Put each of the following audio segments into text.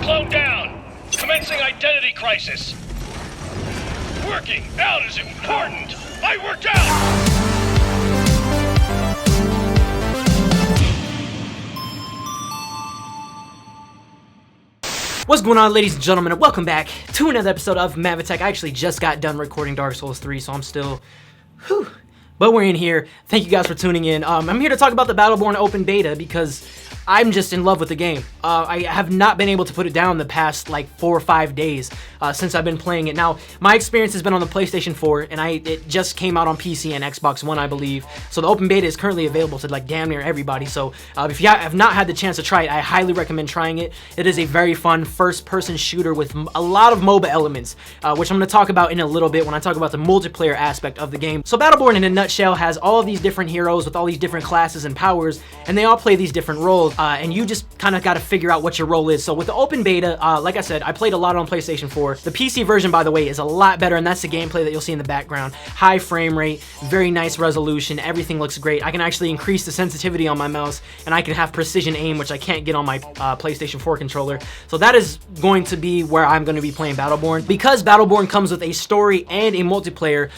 Clone down. Commencing identity crisis. Working out is important. I worked out. What's going on, ladies and gentlemen, and welcome back to another episode of MavAttack. I actually just got done recording Dark Souls 3, so I'm still, but we're in here. Thank you guys for tuning in. I'm here to talk about the Battleborn open beta because I'm just in love with the game. I have not been able to put it down the past like 4 or 5 days since I've been playing it. Now, my experience has been on the PlayStation 4, and it just came out on PC and Xbox One, I believe. So the open beta is currently available to like damn near everybody. So if you have not had the chance to try it, I highly recommend trying it. It is a very fun first-person shooter with a lot of MOBA elements, which I'm going to talk about in a little bit when I talk about the multiplayer aspect of the game. So Battleborn, in a nutshell, has all of these different heroes with all these different classes and powers, and they all play these different roles. And you just kind of got to figure out what your role is. So with the open beta, like I said, I played a lot on PlayStation 4. The PC version, by the way, is a lot better, and that's the gameplay that you'll see in the background. High frame rate, very nice resolution, everything looks great. I can actually increase the sensitivity on my mouse, and I can have precision aim, which I can't get on my PlayStation 4 controller. So that is going to be where I'm going to be playing Battleborn. Because Battleborn comes with a story and a multiplayer,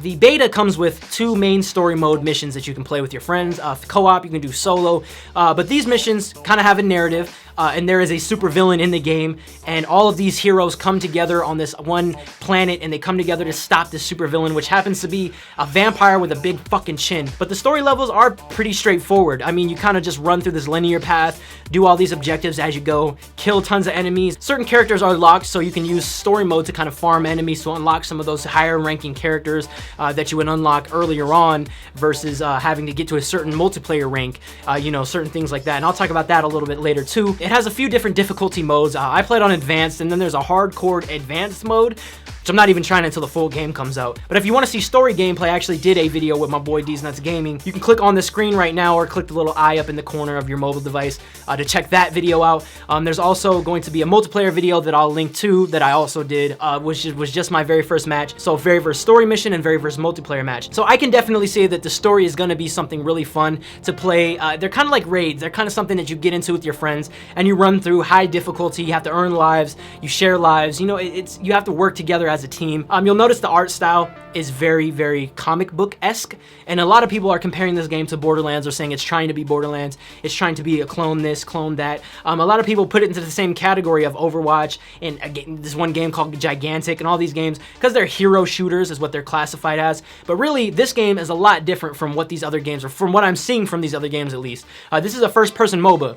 the beta comes with 2 main story mode missions that you can play with your friends. Co-op, you can do solo, but these missions kind of have a narrative, and there is a super villain in the game, and all of these heroes come together on this one planet, and they come together to stop this super villain, which happens to be a vampire with a big fucking chin. But the story levels are pretty straightforward. I mean, you kind of just run through this linear path, do all these objectives as you go, kill tons of enemies. Certain characters are locked, so you can use story mode to kind of farm enemies to unlock some of those higher ranking characters that you would unlock earlier on versus having to get to a certain multiplayer rank, you know, certain things like that. And I'll talk about that a little bit later too. It has a few different difficulty modes. I played on advanced, and then there's a hardcore advanced mode, which I'm not even trying until the full game comes out. But if you want to see story gameplay, I actually did a video with my boy D's Nuts Gaming. You can click on the screen right now or click the little eye up in the corner of your mobile device to check that video out. There's also going to be a multiplayer video that I'll link to that I also did, which was just my very first match. So very first story mission and very first multiplayer match. So I can definitely say that the story is going to be something really fun to play. They're kind of like raids. They're kind of something that you get into with your friends and you run through high difficulty. You have to earn lives, you share lives, you know, you have to work together as a team. You'll notice the art style is very, very comic book-esque, and a lot of people are comparing this game to Borderlands or saying it's trying to be Borderlands, it's trying to be a clone this, clone that. A lot of people put it into the same category of Overwatch and this one game called Gigantic and all these games because they're hero shooters is what they're classified as. But really, this game is a lot different from what these other games, or from what I'm seeing from these other games at least. This is a first-person MOBA.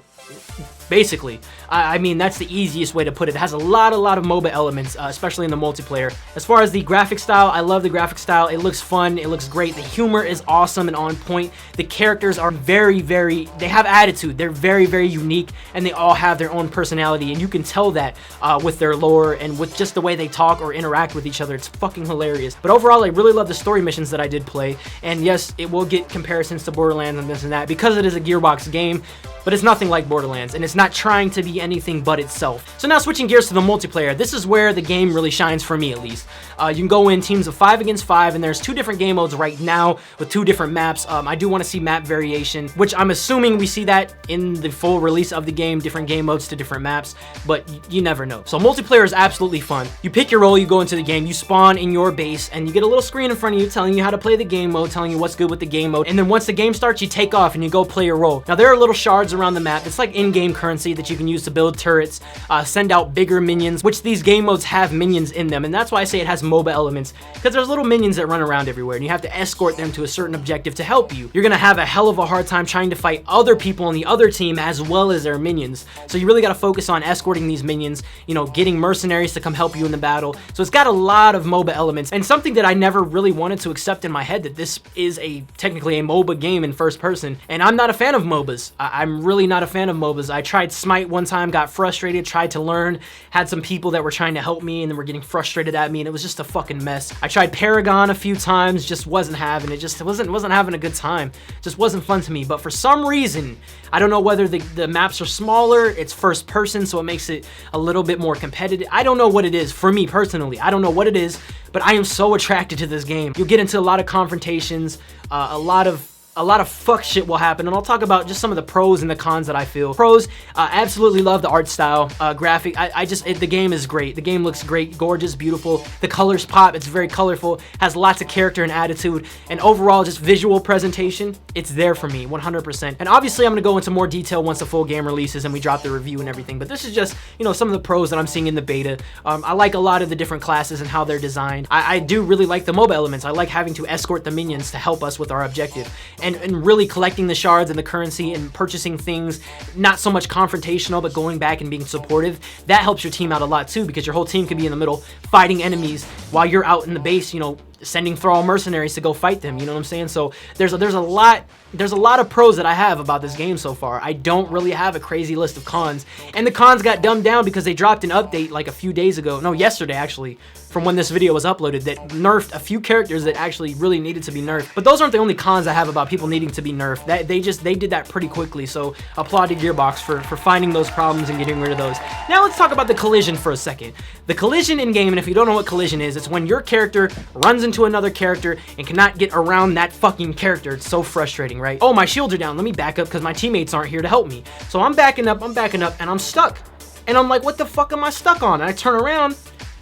Basically, I mean, that's the easiest way to put it. It has a lot of MOBA elements, especially in the multiplayer. As far as the graphic style, I love the graphic style. It looks fun, it looks great. The humor is awesome and on point. The characters are very, they have attitude. They're very unique, and they all have their own personality, and you can tell that with their lore and with just the way they talk or interact with each other. It's fucking hilarious. But overall, I really love the story missions that I did play, and yes, it will get comparisons to Borderlands and this and that because it is a Gearbox game, but it's nothing like Borderlands, and it's not trying to be anything but itself. So now switching gears to the multiplayer, this is where the game really shines for me, at least. You can go in teams of 5 against 5, and there's 2 different game modes right now with 2 different maps. I do want to see map variation, which I'm assuming we see that in the full release of the game, different game modes to different maps, but you never know. So multiplayer is absolutely fun. You pick your role, you go into the game, you spawn in your base, and you get a little screen in front of you telling you how to play the game mode, telling you what's good with the game mode, and then once the game starts, you take off and you go play your role. Now there are little shards around the map. It's like in-game currency that you can use to build turrets, send out bigger minions, which these game modes have minions in them, and that's why I say it has MOBA elements, because there's little minions that run around everywhere, and you have to escort them to a certain objective to help you. You're gonna have a hell of a hard time trying to fight other people on the other team as well as their minions, so you really gotta focus on escorting these minions, you know, getting mercenaries to come help you in the battle. So it's got a lot of MOBA elements, and something that I never really wanted to accept in my head, that this is technically a MOBA game in first person, and I'm not a fan of MOBAs. I'm really not a fan of MOBAs. I tried Smite one time, got frustrated, tried to learn, had some people that were trying to help me and then were getting frustrated at me, and it was just a fucking mess. I tried Paragon a few times, just wasn't having it, just wasn't having a good time. Just wasn't fun to me. But for some reason, I don't know whether the maps are smaller, it's first person, so it makes it a little bit more competitive. I don't know what it is for me personally. I don't know what it is, but I am so attracted to this game. You'll get into a lot of confrontations, a lot of a lot of fuck shit will happen, and I'll talk about just some of the pros and the cons that I feel. Pros, absolutely love the art style, graphic. The game is great. The game looks great, gorgeous, beautiful. The colors pop. It's very colorful, has lots of character and attitude, and overall just visual presentation. It's there for me, 100%. And obviously, I'm gonna go into more detail once the full game releases and we drop the review and everything. But this is just, you know, some of the pros that I'm seeing in the beta. I like a lot of the different classes and how they're designed. I do really like the MOBA elements. I like having to escort the minions to help us with our objective, and really collecting the shards and the currency and purchasing things, not so much confrontational, but going back and being supportive. That helps your team out a lot too, because your whole team can be in the middle fighting enemies while you're out in the base, you know, sending thrall mercenaries to go fight them. You know what I'm saying? So there's a lot of pros that I have about this game so far. I don't really have a crazy list of cons, and the cons got dumbed down because they dropped an update like a few days ago, no, yesterday actually, from when this video was uploaded, that nerfed a few characters that actually really needed to be nerfed. But those aren't the only cons I have about people needing to be nerfed. They did that pretty quickly, so applaud to Gearbox for finding those problems and getting rid of those. Now let's talk about the collision for a second. The collision in game, and if you don't know what collision is, it's when your character runs into another character and cannot get around that fucking character. It's so frustrating, right? Oh, my shields are down. Let me back up because my teammates aren't here to help me. So I'm backing up, and I'm stuck. And I'm like, what the fuck am I stuck on? And I turn around,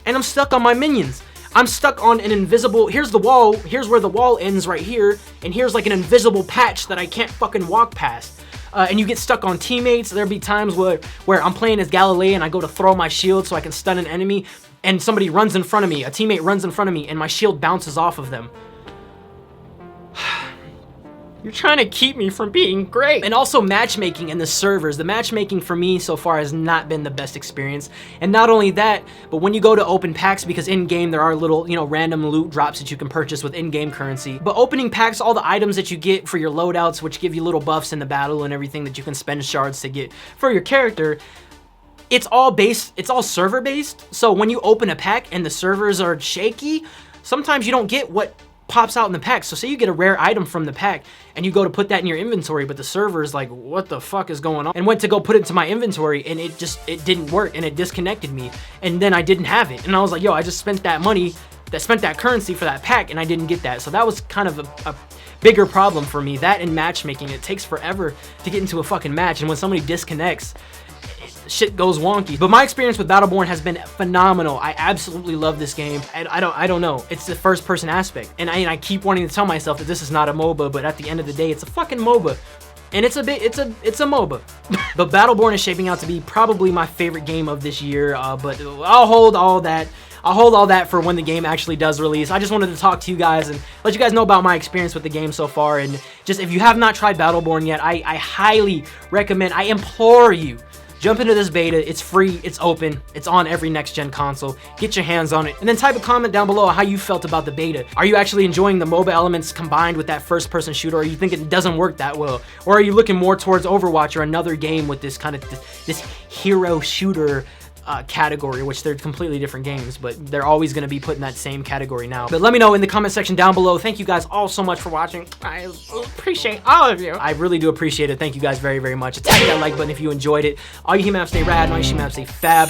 and I'm stuck on my minions. I'm stuck on an invisible, here's the wall, here's where the wall ends right here, and here's like an invisible patch that I can't fucking walk past. And you get stuck on teammates. There'll be times where I'm playing as Galilei and I go to throw my shield so I can stun an enemy, and somebody runs in front of me, a teammate runs in front of me, and my shield bounces off of them. You're trying to keep me from being great. And also matchmaking in the servers. The matchmaking for me so far has not been the best experience. And not only that, but when you go to open packs, because in-game there are little, you know, random loot drops that you can purchase with in-game currency. But opening packs, all the items that you get for your loadouts, which give you little buffs in the battle and everything that you can spend shards to get for your character, it's all server based. So when you open a pack and the servers are shaky, sometimes you don't get what pops out in the pack. So say you get a rare item from the pack and you go to put that in your inventory, but the server is like, what the fuck is going on? And went to go put it into my inventory, and it didn't work, and it disconnected me, and then I didn't have it. And I was like, yo, I just spent that money, spent that currency for that pack, and I didn't get that. So that was kind of a bigger problem for me. That and matchmaking, it takes forever to get into a fucking match, and when somebody disconnects, shit goes wonky. But my experience with Battleborn has been phenomenal. I absolutely love this game. I don't know. It's the first person aspect. And I keep wanting to tell myself that this is not a MOBA, but at the end of the day, it's a fucking MOBA. And it's a MOBA. But Battleborn is shaping out to be probably my favorite game of this year. But I'll hold all that for when the game actually does release. I just wanted to talk to you guys and let you guys know about my experience with the game so far. And just, if you have not tried Battleborn yet, I highly recommend, I implore you, jump into this beta. It's free, it's open, it's on every next-gen console. Get your hands on it, and then type a comment down below how you felt about the beta. Are you actually enjoying the MOBA elements combined with that first-person shooter, or are you think it doesn't work that well? Or are you looking more towards Overwatch or another game with this kind of this hero shooter category, which they're completely different games, but they're always going to be put in that same category now. But let me know in the comment section down below. Thank you guys all so much for watching. I appreciate all of you. I really do appreciate it. Thank you guys very, very much. Tap that like button if you enjoyed it. All you He-Mavs stay rad, all you She-Mavs stay fab.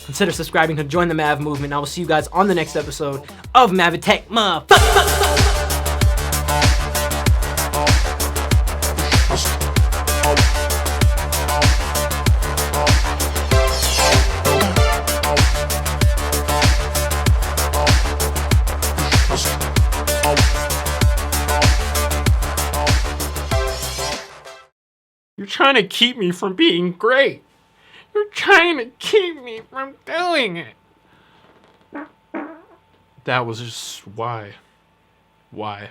Consider subscribing to join the Mav movement. I will see you guys on the next episode of MavAttack. You're trying to keep me from being great. You're trying to keep me from doing it. That was just why? Why?